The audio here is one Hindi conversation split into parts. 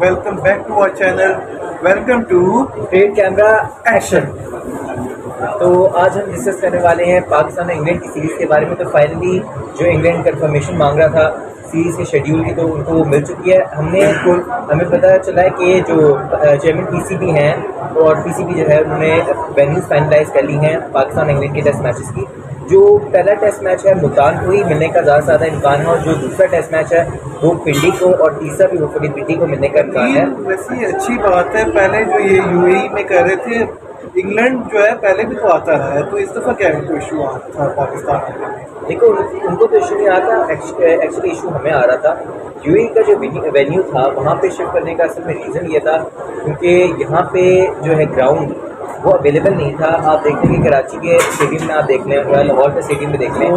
Welcome back to our channel. Welcome to trade camera Action. तो आज हम डिस्कस करने वाले हैं पाकिस्तान और इंग्लैंड की सीरीज़ के बारे में। तो फाइनली जो इंग्लैंड कंफर्मेशन मांग रहा था सीरीज़ के शेड्यूल की, तो उनको वो मिल चुकी है। हमें पता चला है कि जो चेयरमैन पीसीबी हैं और पीसीबी जो है उन्होंने वेन्यूज़ फाइनलाइज कर ली हैं पाकिस्तान इंग्लैंड के टेस्ट मैचेस की। जो पहला टेस्ट मैच है मुल्तान को ही मिलने का ज़्यादा इम्कान है, और जो दूसरा टेस्ट मैच है वो पिंडी को, और तीसरा भी होपफुली पिंडी को मिलने का इम्कान है। वैसे अच्छी बात है। पहले जो ये यूएई में कर रहे थे, इंग्लैंड जो है पहले भी तो आता रहा है, तो इस दफ़ा क्या इनको इशू आ था पाकिस्तान में? देखो, उनको तो इशू नहीं आ रहा था, एक्चुअली इशू हमें आ रहा था। यूएई का जो वेन्यू था वहाँ पे शिफ्ट करने का असल में रीज़न ये था क्योंकि यहाँ पे जो है ग्राउंड वो अवेलेबल नहीं था। आप देख लें कि कराची के स्टेडियम में आप देख लें, लाहौर के स्टेडियम में देख लें,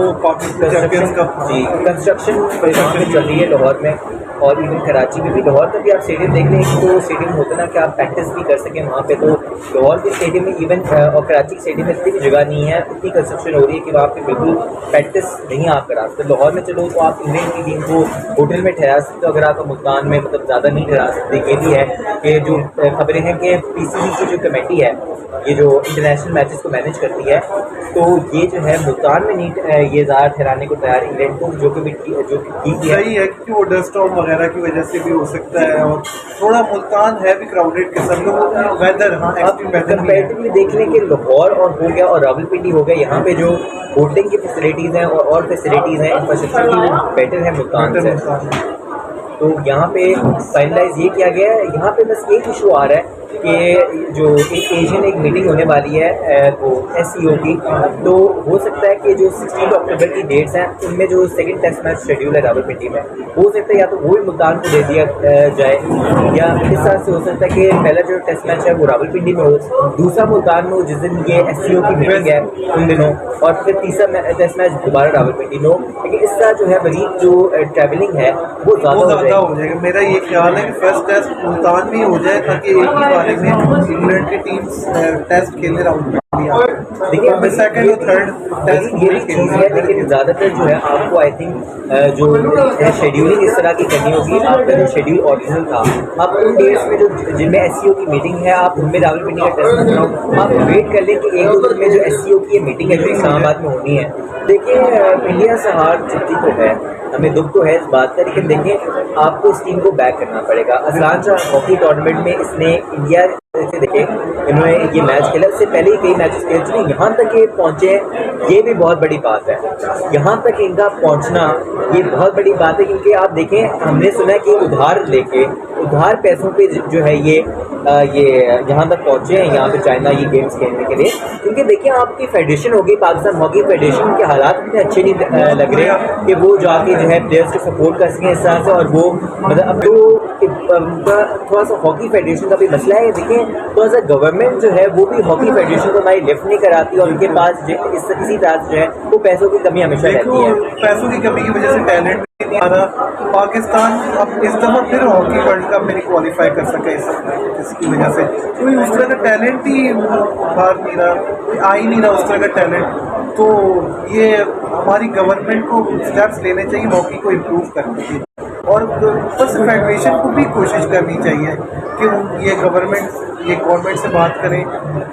कंस्ट्रक्शन परेशानी चल रही है लाहौर में, और इवन कराची में भी। लाहौर का भी आप स्टेडियम देख लें, तो स्टेडियम होता ना कि आप प्रैक्टिस भी कर सकें वहाँ पे, तो लाहौर के स्टेडियम में इवन और कराची के स्टेडियम में इतनी भी जगह नहीं है, इतनी कंस्ट्रक्शन हो रही है कि वहाँ पे बिल्कुल प्रैक्टिस नहीं आप करा सकते। लाहौर में चलो तो आप इंग्लैंड की टीम को होटल में ठहरा सकते हो, अगर आप मुल्तान में मतलब ज़्यादा नहीं ठहरा सकते। ये भी है कि जो खबरें हैं कि पीसीबी की जो कमेटी है, ये जो इंटरनेशनल मैचेस को मैनेज करती है, तो ये जो है मुल्तान में नहीं ये ज़्यादा ठहराने को तैयार इंग्लैंड को, जो कि भी जो ठीक है। सही है क्योंकि वो डस्ट स्टॉर्म वगैरह की वजह से भी हो सकता है, और थोड़ा मुल्तान है भी क्राउडेड किस्म का वेदर। हाँ, एक्सट्रीम वेदर कंपेरेटिवली देख लें कि लाहौर और हो गया और रावलपिंडी हो गया, यहाँ पे जो होटलिंग की फैसिलिटीज़ हैं और फैसिलिटीज़ हैं इंफ्रास्ट्रक्चर की, वो बेटर है मुल्तान से। तो यहाँ पे फाइनलाइज ये किया गया है। यहाँ पे बस एक इशू आ रहा है कि जो एशियन एक मीटिंग होने वाली है वो एससीओ की, तो हो सकता है कि जो 16 अक्टूबर की डेट्स हैं उनमें जो सेकंड टेस्ट मैच शेड्यूल है रावलपिंडी में, हो सकता है या तो वो ही मुल्तान को दे दिया जाए, या इस तरह से हो सकता है कि पहला जो टेस्ट मैच है वो रावलपिंडी में हो, दूसरा मुल्तान में हो जिस दिन ये एससीओ की मीटिंग है उन दिनों, और फिर तीसरा टेस्ट मैच दोबारा रावलपिंडी में हो। लेकिन इस तरह जो है मरीज जो ट्रैवलिंग है वो ज़्यादा हो जाएगा। मेरा ये ख्याल है कि फर्स्ट टेस्ट मुल्तान में हो जाए ताकि एक ही बारे में इंग्लैंड की टीम टेस्ट खेले राउंड। देखिए सेकंड और थर्ड टेस्ट ये भी चीज़ है, लेकिन ज़्यादातर जो है आपको आई थिंक जो शेड्यूलिंग इस तरह की करनी होगी। आपका जो शेड्यूल ओरिजिनल था, आप उन डेट्स में जो जिनमें एससीओ की मीटिंग है आप उनमें रावलपिंडी का टेस्ट कराओ। आप वेट कर लें कि एक दो दिन में जो एससीओ की ये मीटिंग है जो इस्लामाबाद में होनी है। देखिए, इंडिया से हार चुकी तो है, हमें दुख तो है इस बात का, लेकिन देखिए आपको इस टीम को बैक करना पड़ेगा। अजलान शाह हॉकी टूर्नामेंट में इसने इंडिया से देखें, इन्होंने ये मैच खेला, उससे पहले ही कई मैचेस खेल चुके, यहाँ तक ये पहुँचे हैं, ये भी बहुत बड़ी बात है। यहाँ तक इनका पहुँचना ये बहुत बड़ी बात है, क्योंकि आप देखें हमने सुना है कि उधार लेके उधार पैसों पे जो है ये यहाँ तक पहुँचे हैं, यहाँ पे चाइना ये गेम्स खेलने के लिए। क्योंकि देखिए आपकी फेडरेशन होगी, पाकिस्तान हॉकी फेडरेशन के हालात इतने अच्छे नहीं लग रहे हैं कि वो जाके जो है प्लेयर्स को सपोर्ट कर सकें इस तरह से, और वो मतलब अब तो थोड़ा सा हॉकी फेडरेशन का भी मसला है। देखिए थोड़ा सा गवर्नमेंट जो है वो भी हॉकी फेडरेशन को हमारी लिफ्ट नहीं कराती, और उनके पास इसी तरह से जो है वो पैसों की कमी हमेशा रहती है। पैसों की कमी की वजह से टैलेंट भी नहीं आ रहा। पाकिस्तान अब इस दफा फिर हॉकी वर्ल्ड कप में क्वालिफाई कर सका इसकी वजह से कोई उस तरह का टैलेंट ही बाहर नहीं रहा, कोई आ ही नहीं रहा उस तरह का टैलेंट। तो ये हमारी गवर्नमेंट को स्टेप्स लेने चाहिए हॉकी को इम्प्रूव करने के, और ऊपर से फेडरेशन को भी कोशिश करनी चाहिए कि ये गवर्नमेंट से बात करें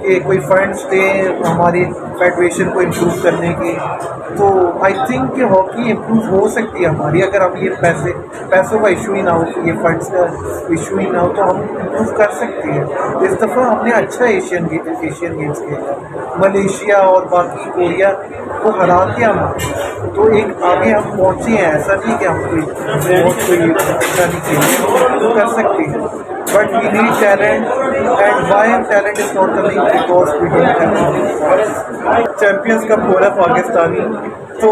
कि कोई फंड्स दें हमारी फेडरेशन को इम्प्रूव करने की। तो आई थिंक कि हॉकी इम्प्रूव हो सकती है हमारी, अगर हम ये पैसों का इशू ही ना हो, ये फंड्स का इशू ही ना हो, तो हम इम्प्रूव कर सकते हैं। इस दफ़ा हमने अच्छा एशियन गेम्स खेला, मलेशिया और बाकी कोरिया को हरा के हम तो एक आगे हम पहुँचे हैं। ऐसा नहीं कि हम कोई अच्छा नहीं खेले, तो कर सकते हैं, but we need talent, and why talent is not coming because we don't have Champions Cup हो रहा पाकिस्तानी। तो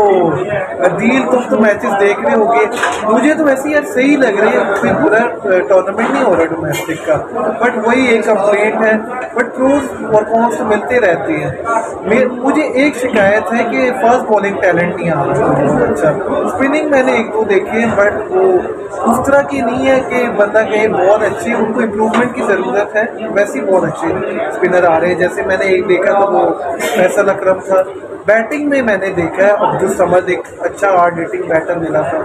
अदील तुम तो मैचेस देख रहे होगे, मुझे तो वैसे यार सही लग रही है, कोई बुरा टूर्नामेंट नहीं हो रहा डोमेस्टिक का, बट वही एक कंप्लेंट है, बट प्रोज और कॉन्स तो मिलते रहते हैं। मुझे एक शिकायत है कि फास्ट बॉलिंग टैलेंट नहीं आ रहा अच्छा। स्पिनिंग मैंने एक दो देखे हैं, बट वो उस तरह की नहीं है कि बंदा कहे बहुत अच्छे, उनको इम्प्रूवमेंट की ज़रूरत है। वैसे ही बहुत अच्छे स्पिनर आ रहे हैं, जैसे मैंने एक देखा था वो फैसल अकरम था। बैटिंग में मैंने देखा है अब्दुल समद एक अच्छा हार्ड हिटिंग बैटर मिला था,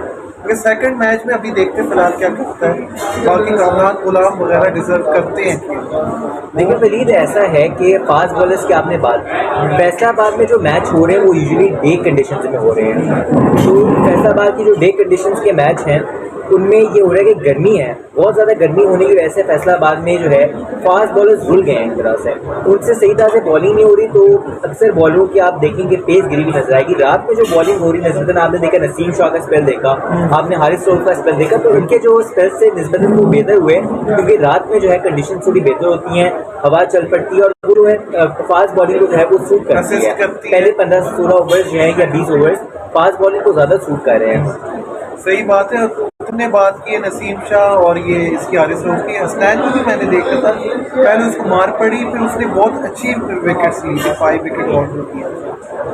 क्योंकि सेकंड मैच में अभी देखते हैं फिलहाल क्या करता है। बाकी कामरान गुलाम वगैरह डिजर्व करते हैं। देखिए वलीद, ऐसा है कि फास्ट बॉलर्स की आपने बात, फैसलाबाद में जो मैच हो रहे हैं वो यूजुअली डे कंडीशंस में हो रहे हैं। तो फैसलाबाद की जो डे कंडीशंस के मैच हैं उनमें ये हो रहा है कि गर्मी है, बहुत ज़्यादा गर्मी होने की वजह से फैसलाबाद में जो है फास्ट बॉलर्स रुल गए हैं एक तरह से, उनसे सही तरह से बॉलिंग नहीं हो रही। तो अक्सर बॉलरों की आप देखेंगे पेस गिरी भी नजर आएगी। रात में जो बॉलिंग हो रही नस्बतन आपने देखा नसीम शाह का स्पेल देखा, आपने हारिस रऊफ का स्पेल देखा, तो उनके जो स्पेल से नस्बतन वो बेहतर हुए क्योंकि रात में जो है कंडीशन थोड़ी बेहतर होती हैं, हवा चल पड़ती है और वो जो है फास्ट बॉलिंग को जो है वो सूट करती है। पहले 15 से 16 ओवर्स जो है या 20 ओवर्स फास्ट बॉलिंग को ज़्यादा सूट कर रहे हैं। सही बात है। तुमने बात की है नसीम शाह और ये इसकी हारिस रऊफ की, हसनैन को भी मैंने देखा था, पहले उसको मार पड़ी फिर उसने बहुत अच्छी विकेट्स ली थी, 5 विकेट ऑल किया।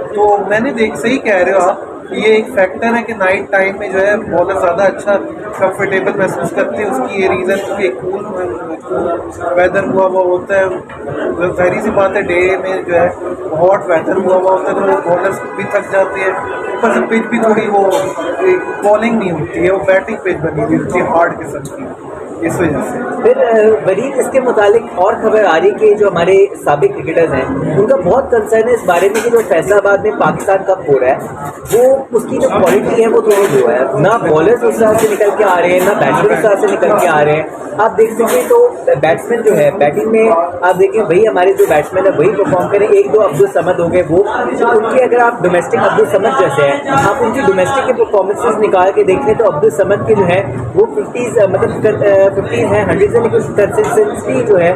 तो मैंने सही कह रहे हो आप, ये एक फैक्टर है कि नाइट टाइम में जो है बॉलर ज़्यादा अच्छा कंफर्टेबल महसूस करते हैं। उसकी ये रीज़न क्योंकि कूल वेदर हुआ होता है, जाहिर सी बात है डे में जो है हॉट वेदर हुआ होता है तो बॉलर्स भी थक जाते हैं। ऊपर से पिच भी थोड़ी वो बॉलिंग नहीं होती है, वो बैटिंग पिच बनी हुई होती है हार्ड किस्म की, इस वजह से। फिर वरीद, इसके मुतालिक और खबर आ रही कि जो हमारे साबिक क्रिकेटर्स हैं उनका बहुत कंसर्न है इस बारे में कि जो फैसलाबाद में पाकिस्तान कप हो रहा है वो उसकी जो क्वालिटी है वो थोड़ी लो है, ना बॉलर्स उस तरह से निकल के आ रहे हैं ना बैट्समैन उस तरह से निकल के आ रहे हैं। आप देख सकें तो बैट्समैन जो है बैटिंग में आप देखें वही हमारे जो बैट्समैन है वही परफॉर्म करें। एक दो अब्दुल समद हो गए वो, तो उनके अगर आप डोमेस्टिक अब्दुल समद जैसे हैं आप उनकी डोमेस्टिक के परफॉर्मेंसेज निकाल के देखें तो अब्दुल समद के जो है वो 50s मतलब 50s है 100s है, लेकिन कंसिस्टेंसी जो है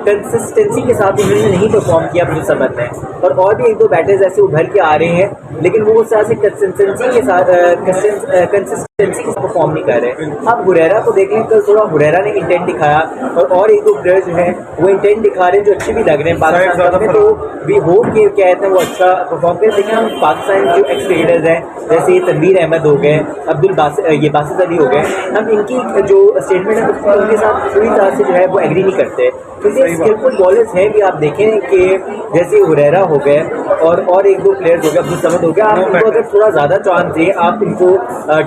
कंसिस्टेंसी के साथ उन्होंने नहीं परफॉर्म किया अब्दुल समद ने। और भी एक दो बैटर्स ऐसे उभर के आ रहे हैं लेकिन वो उस तरह से कंसिस्टेंसी के साथ परफॉर्म नहीं कर रहे। आप हुरैरा को देख लें, कल थोड़ा हुरैरा ने इंटेंट दिखाया और एक दो प्लेयर जो है वो इंटेंट दिखा रहे हैं जो अच्छे भी लग रहे हैं पाकिस्तान में। तो वी होप कि क्या कहते हैं वो अच्छा परफॉर्म करें। लेकिन हम पाकिस्तान जो एक्स क्रिकेटर्स हैं जैसे तनवीर अहमद हो गए, बासित अली हो गए, हम इनकी जो स्टेटमेंट है उनके साथ पूरी तरह से जो है वो एग्री नहीं करते क्योंकि स्किलफुल बॉलर्स हैं भी। आप देखें कि जैसे हुरैरा हो गए और एक दो प्लेयर्स हो गए, अब्दुल समद हो गया, आप इनको अगर थोड़ा ज़्यादा चांस दें, आप इनको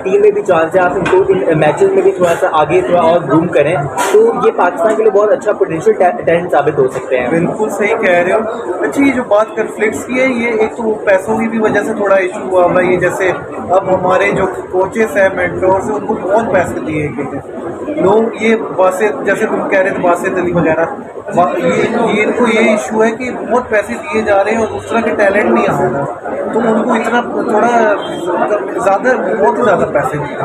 टीम में भी चांस है, आप इनको इन मैचेस में भी थोड़ा सा आगे थोड़ा और ग्रूम करें तो ये पाकिस्तान के लिए बहुत अच्छा पोटेंशियल टैलेंट साबित हो सकते हैं। बिल्कुल सही कह रहे हो। अच्छा, ये जो बात कन्फ्लिक्ट्स की है ये एक तो पैसों की भी वजह से थोड़ा इशू हुआ हुआ है। ये जैसे अब हमारे जो कोचेस हैं मेंटोर्स हैं उनको बहुत पैसे दिए गए हैं लोग, ये बासित जैसे तुम कह रहे थे बासित अली वगैरह, ये इनको ये इशू है कि बहुत पैसे दिए जा रहे हैं और दूसरा के टैलेंट नहीं आ रहा तो उनको इतना थोड़ा ज़्यादा बहुत ज़्यादा पैसे दिए।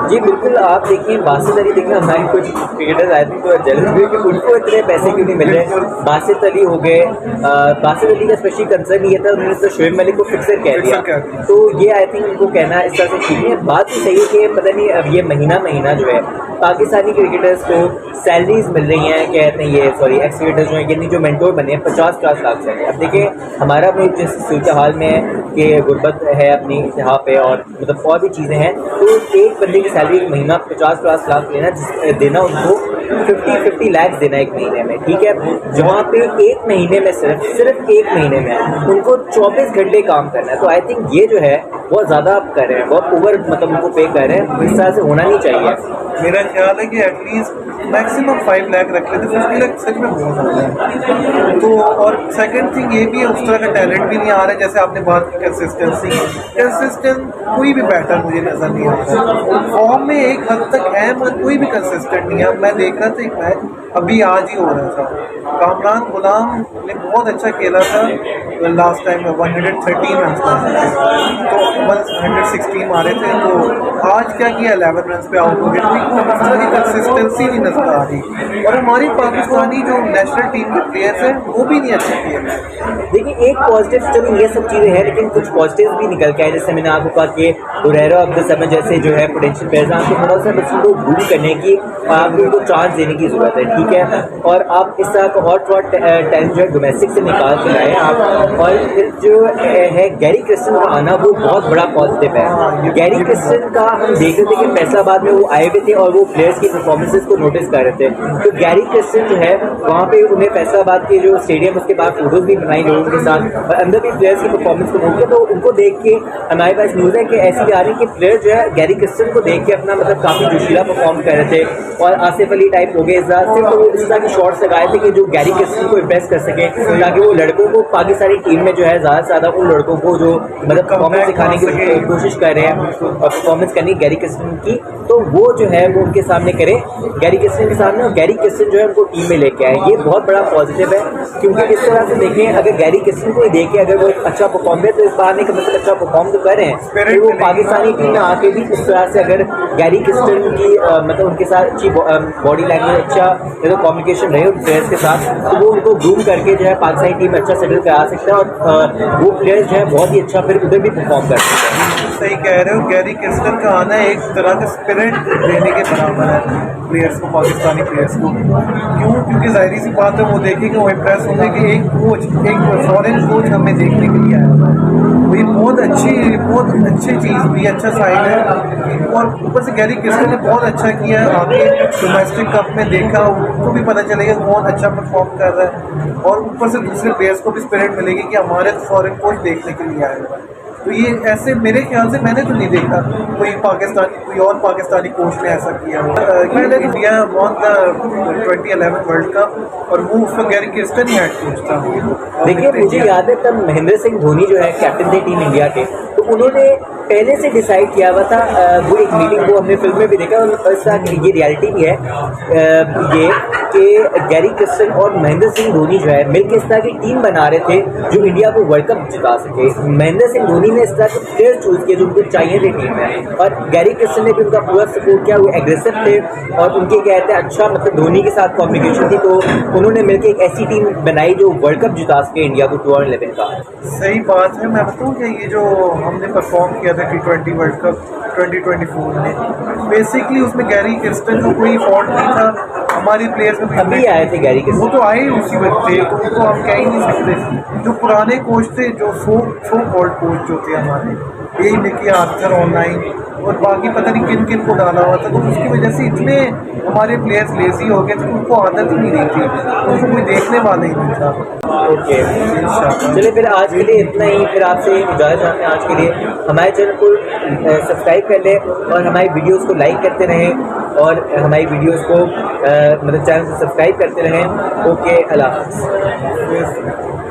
जी बिल्कुल, आप देखिए बासित अली, देखिए हमारे कुछ क्रिकेटर्स आए थे तो जलस हुए कि उनको इतने पैसे क्यों नहीं मिल रहे। बासित अली हो गए, बासित अली का स्पेशली कंसर्न ये था उन्होंने तो शोएब मलिक को फिक्सर कह दिया, तो ये आई थिंक उनको कहना इस तरह से ठीक है। बात तो सही है कि पता नहीं अब ये महीना जो है पाकिस्तानी क्रिकेटर्स को सैलरीज मिल रही हैं, कहते हैं ये सॉरी एक्स क्रिकेटर्स जो हैं यानी जो मेंटोर बने हैं 50 लाख से। अब देखिए हमारा मुल्क जिस सूरत हाल में है कि गुर्बत है अपनी यहाँ पे और मतलब और भी चीज़ें हैं, तो एक बंदे की सैलरी महीना 50 लाख देना उनको 50 लाख देना एक महीने में, ठीक है। जहाँ पे एक महीने में सिर्फ एक महीने में उनको 24 घंटे काम करना है, तो आई थिंक ये जो है बहुत ज़्यादा आप कर रहे हैं, बहुत ओवर मतलब उनको पे कर रहे हैं, इस तरह से होना नहीं चाहिए। मेरा ख्याल है कि एटलीस्ट मैक्सिमम 5 लाख रख लेते, 50 लाख सच में बहुत ज़्यादा है। तो और सेकंड थिंग ये भी है उस तरह का टैलेंट भी नहीं आ रहा है। जैसे आपने बात की कंसिस्टेंट कोई भी बैटर मुझे नजर नहीं आ रहा। फॉर्म में एक हद तक है मगर कोई भी कंसिस्टेंट नहीं है। मैं देख रहा था एक मैच अभी आज ही हो रहा था, कामरान गुलाम ने बहुत अच्छा खेला था लास्ट टाइम 113 रन तो 116 मारे थे, तो आज क्या किया 11 रन पे आउट हो गए। की कंसिस्टेंसी नहीं नजर आ रही और हमारी पाकिस्तानी जो नेशनल टीम के प्लेयर्स हैं वो भी नहीं अच्छे प्लेयर। देखिए एक पॉजिटिव, चलो ये सब चीज़ें हैं लेकिन कुछ पॉजिटिव भी निकल के आए। जैसे मैंने आपको कहा कि हुरैरा अब्दुल समद जैसे जो है पोटेंशियल प्लेयर्स हैं, आपको थोड़ा सा बस उनको ग्रूम करने की, आपको उनको चांस देने की ज़रूरत है, ठीक है, और आप इस तरह का और थोड़ा टैलेंट जो है डोमेस्टिक से निकाल के लाए आप। और फिर जो है गैरी क्रिस्टन का आना वो बहुत बड़ा पॉजिटिव है। गैरी क्रिस्टन का हम देख रहे थे कि फैसलाबाद में वो आए हुए थे और वो प्लेयर्स की परफॉर्मेंसेज को नोटिस कर रहे थे। तो गैरी क्रिस्टन जो है वहाँ पे उन्हें फैसलाबाद के जो स्टेडियम उसके बाद फोटोज भी बनाई लोगों के साथ और अंदर भी प्लेयर्स की परफॉर्मेंस को नोट किया। तो उनको देख के हमारे पास न्यूज़ है कि ऐसी आ रही कि प्लेयर जो है गैरी क्रिस्टन को देख के अपना मतलब काफ़ी जोशीला परफॉर्म कर रहे थे। और आसिफ अली टाइप हो गए इस तरह से, तो वो इस तरह के शॉट्स लगाए थे कि जो गैरी क्रिस्टन को इम्प्रेस कर सके, ताकि वो लड़कों को पाकिस्तानी टीम में जो है ज़्यादा से ज़्यादा उन लड़कों को जो मतलब परफॉर्मेंस दिखाने की कोशिश कर रहे हैं और परफॉर्मेंस करनी गैरी क्रिस्टन की, तो वो जो है वो उनके सामने करे गैरी क्रिस्टन के सामने, और गैरी क्रिस्टन जो है उनको टीम में लेके आए। ये बहुत बड़ा पॉजिटिव है, क्योंकि इस तरह से देखें अगर गैरी क्रिस्टन को ही देखे अगर वो एक अच्छा परफॉर्म है तो इस बार का मतलब अच्छा परफॉर्म तो कर रहे हैं, फिर वो पाकिस्तानी टीम में आके भी इस तरह से अगर गैरी क्रिस्टन की मतलब उनके साथ अच्छी बॉडी लैंग्वेज अच्छा कम्युनिकेशन रहे उन प्लेयर्स के साथ, तो वो उनको ग्रूम करके जो है पाकिस्तानी टीम अच्छा सेटल करा सकता है और वो प्लेयर्स जो है बहुत ही अच्छा फिर उधर भी परफॉर्म कर सकते हैं। सही कह रहे हो, गैरी क्रिस्टन का आना एक तरह का स्पिरिट देने के बराबर है प्लेयर्स को, पाकिस्तानी प्लेयर्स को। क्यों? क्योंकि जाहिर सी बात है वो देखेंगे, वो इम्प्रेस होंगे कि एक कोच, एक फॉरेन कोच हमें देखने के लिए आया है। तो ये बहुत अच्छी चीज़ भी, अच्छा साइन है। और ऊपर से गैरी क्रिस्टन ने बहुत अच्छा किया है, आगे डोमेस्टिक कप में देखा उनको भी पता चलेगा बहुत अच्छा परफॉर्म कर रहा है, और ऊपर से दूसरे प्लेयर्स को भी स्पिरिट मिलेगी कि हमारे फॉरेन कोच देखने के लिए आए हुए हैं। तो ये ऐसे मेरे ख्याल से मैंने तो नहीं देखा कोई और पाकिस्तानी कोच ने ऐसा किया। पहले India won the 2011 world cup और वो उस वक्त गैरी क्रिस्टन ही हेड कोच था। देखिए मुझे याद है तब महेंद्र सिंह धोनी जो है कैप्टन थे टीम इंडिया के, तो उन्होंने पहले से डिसाइड किया हुआ था वो एक मीटिंग को हमने फिल्म में भी देखा और इस तरह ये रियलिटी भी है ये कि गैरी क्रिस्टन और महेंद्र सिंह धोनी जो है मिलकर इस तरह की टीम बना रहे थे जो इंडिया को वर्ल्ड कप जिता सके। महेंद्र सिंह धोनी ने इस तरह के प्लेयर चूज किए जो उनको चाहिए थे टीम में, और गैरी क्रिस्टन ने भी उनका पूरा सपोर्ट किया। वो एग्रेसिव थे और उनके कहते हैं अच्छा मतलब धोनी के साथ कम्युनिकेशन थी, तो उन्होंने मिलकर एक ऐसी टीम बनाई जो वर्ल्ड कप जिता सके इंडिया को 2011 का। सही बात है। मैं बताऊँ कि ये जो हमने परफॉर्म किया था T20 वर्ल्ड कप 2024 में, बेसिकली उसमें गैरी क्रिस्टन का कोई फॉल्ट नहीं था, हमारे प्लेयर्स में अभी आए थे गैरी क्रिस्टन, वो तो आए उसी वक्त थे, तो उनको हम कह ही नहीं सकते। जो पुराने कोच थे, जो सो कॉल्ड कोच जो थे हमारे, यही मिकी आर्थर ऑनलाइन और बाकी पता नहीं किन किन को डाला हुआ था, तो उसकी वजह से इतने हमारे प्लेयर्स लेजी हो गए थे, उनको आदत ही नहीं रही थी, उनको कोई देखने वाला ही नहीं था। ओके चलिए फिर आज के लिए इतना ही, फिर आपसे इजाज़त चाहते हैं आज के लिए। हमारे चैनल को सब्सक्राइब कर लें और हमारी वीडियोस को लाइक करते रहें और हमारी वीडियोस को मतलब चैनल से सब्सक्राइब करते रहें। ओके, अल्लाह हाफ़िज़।